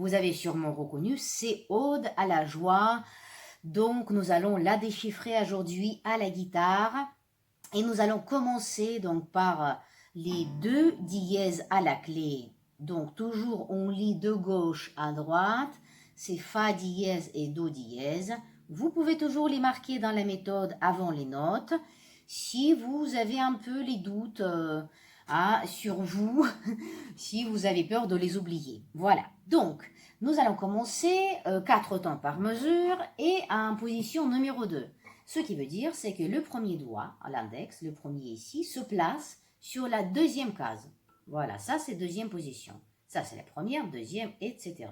Vous avez sûrement reconnu, c'est Ode à la joie. Donc, nous allons la déchiffrer aujourd'hui à la guitare. Et nous allons commencer donc par les 2 dièses à la clé. Donc, toujours on lit de gauche à droite. C'est Fa dièse et Do dièse. Vous pouvez toujours les marquer dans la méthode avant les notes. Si vous avez un peu les doutes sur vous, si vous avez peur de les oublier. Voilà. Donc, nous allons commencer 4 temps par mesure et en position numéro 2. Ce qui veut dire, c'est que le premier doigt, à l'index, le premier ici, se place sur la deuxième case. Voilà, ça c'est deuxième position. Ça c'est la première, deuxième, etc.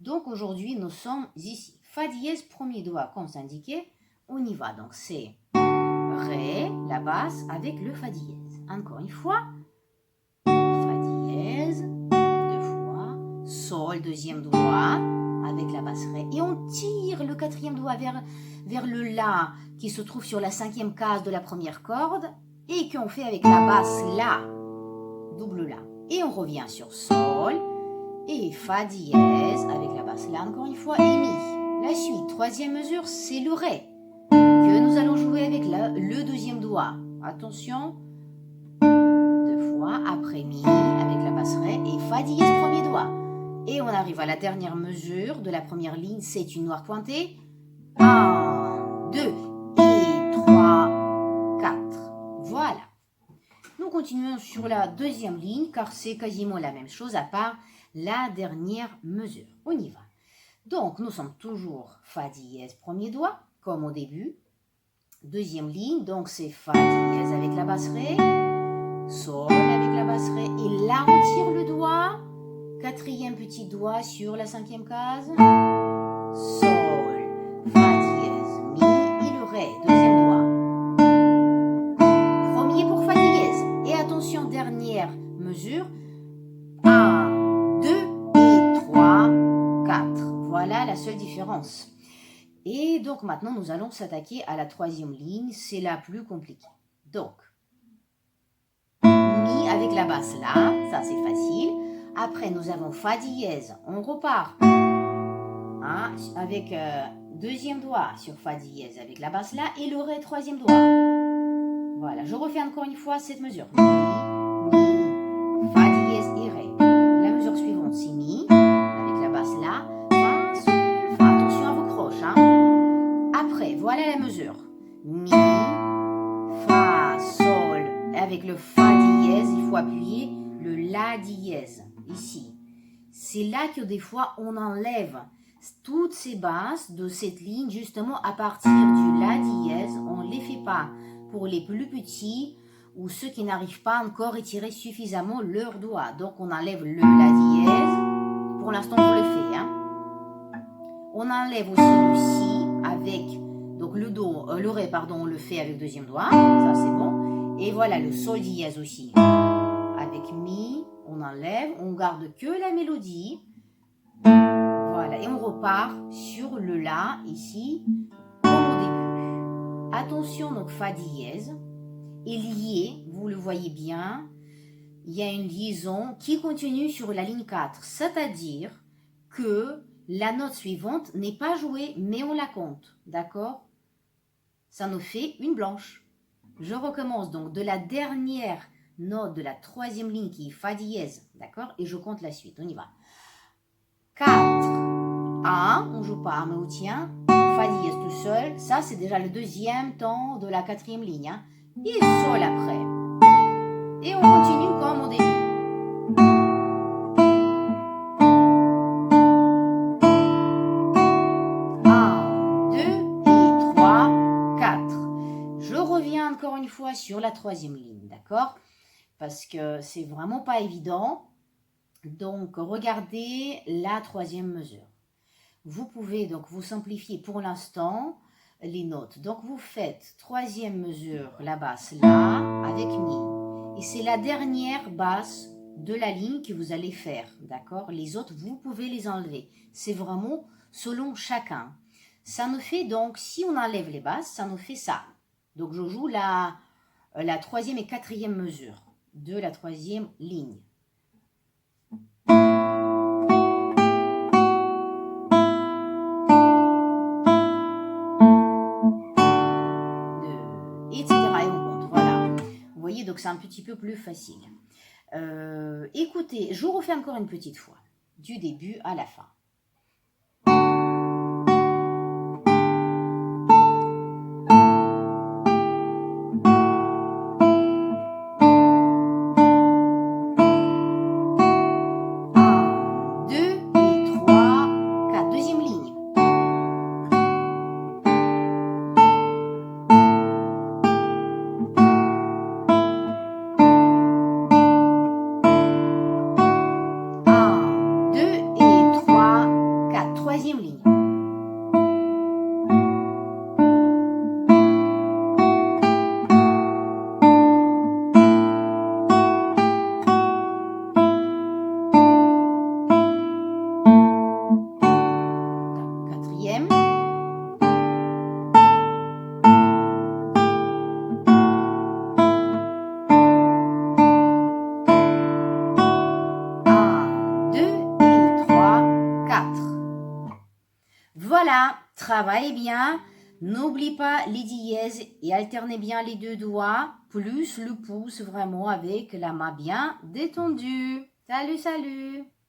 Donc aujourd'hui, nous sommes ici. Fa dièse, premier doigt, comme c'est indiqué. On y va. Donc c'est Ré, la basse, avec le Fa dièse. Encore une fois. Fa dièse, deux fois. Sol, deuxième doigt, avec la basse Ré. Et on tire le quatrième doigt vers le La, qui se trouve sur la cinquième case de la première corde. Et qu'on fait avec la basse La, double La. Et on revient sur Sol. Et Fa dièse, avec la basse La encore une fois, et Mi. La suite, troisième mesure, c'est le Ré, que nous allons jouer avec le deuxième doigt. Attention, deux fois, après Mi, avec la basse Ré, et Fa dièse, premier doigt. Et on arrive à la dernière mesure de la première ligne, c'est une noire pointée. 1, 2, et 3, 4. Voilà. Nous continuons sur la deuxième ligne, car c'est quasiment la même chose, à part la dernière mesure. On y va. Donc, nous sommes toujours Fa dièse, premier doigt, comme au début. Deuxième ligne, donc c'est Fa dièse avec la basse Ré, Sol avec la basse Ré, et là on tire le doigt, quatrième petit doigt sur la cinquième case, Sol, Fa dièse, Mi, et le Ré, deuxième doigt. Premier pour Fa dièse, et attention, dernière mesure, 1, 2 et 3, 4. Voilà la seule différence. Et donc maintenant, nous allons s'attaquer à la troisième ligne. C'est la plus compliquée. Donc, Mi avec la basse là, ça c'est facile. Après, nous avons Fa dièse. On repart avec deuxième doigt sur Fa dièse avec la basse là et le Ré, troisième doigt. Voilà, je refais encore une fois cette mesure. Mi, Mi, Fa dièse et Ré. La mesure suivante, c'est Mi avec la basse là. Après, voilà la mesure. Mi, Fa, Sol. Avec le Fa dièse, il faut appuyer le La dièse, ici. C'est là que des fois, on enlève toutes ces basses de cette ligne, justement, à partir du La dièse. On ne les fait pas pour les plus petits ou ceux qui n'arrivent pas encore à étirer suffisamment leurs doigts. Donc, on enlève le La dièse. Pour l'instant, je le fais, On enlève aussi le Si avec, donc le Ré, pardon, on le fait avec deuxième doigt, ça c'est bon. Et voilà le Sol dièse aussi. Avec Mi, on enlève, on garde que la mélodie. Voilà, et on repart sur le La, ici, comme au début. Attention, donc Fa dièse est lié, vous le voyez bien, il y a une liaison qui continue sur la ligne 4, c'est-à-dire que la note suivante n'est pas jouée, mais on la compte, d'accord? Ça nous fait une blanche. Je recommence donc de la dernière note de la troisième ligne qui est Fa dièse, d'accord? Et je compte la suite, on y va. 4, 1, on joue pas, mais on tient. Fa dièse tout seul, ça c'est déjà le deuxième temps de la quatrième ligne. Et Sol après. Et on continue comme au début. Encore une fois sur la troisième ligne, d'accord? Parce que c'est vraiment pas évident. Donc, regardez la troisième mesure. Vous pouvez donc vous simplifier pour l'instant les notes. Donc, vous faites troisième mesure, la basse là, avec Mi. Et c'est la dernière basse de la ligne que vous allez faire, d'accord? Les autres, vous pouvez les enlever. C'est vraiment selon chacun. Ça nous fait donc, si on enlève les basses, ça nous fait ça. Donc, je joue la troisième et quatrième mesure de la troisième ligne. voyez, donc c'est un petit peu plus facile. Écoutez, je vous refais encore une petite fois, du début à la fin. Troisième ligne. Quatrième. Voilà, travaillez bien. N'oublie pas les dièses et alternez bien les deux doigts, plus le pouce vraiment avec la main bien détendue. Salut, salut!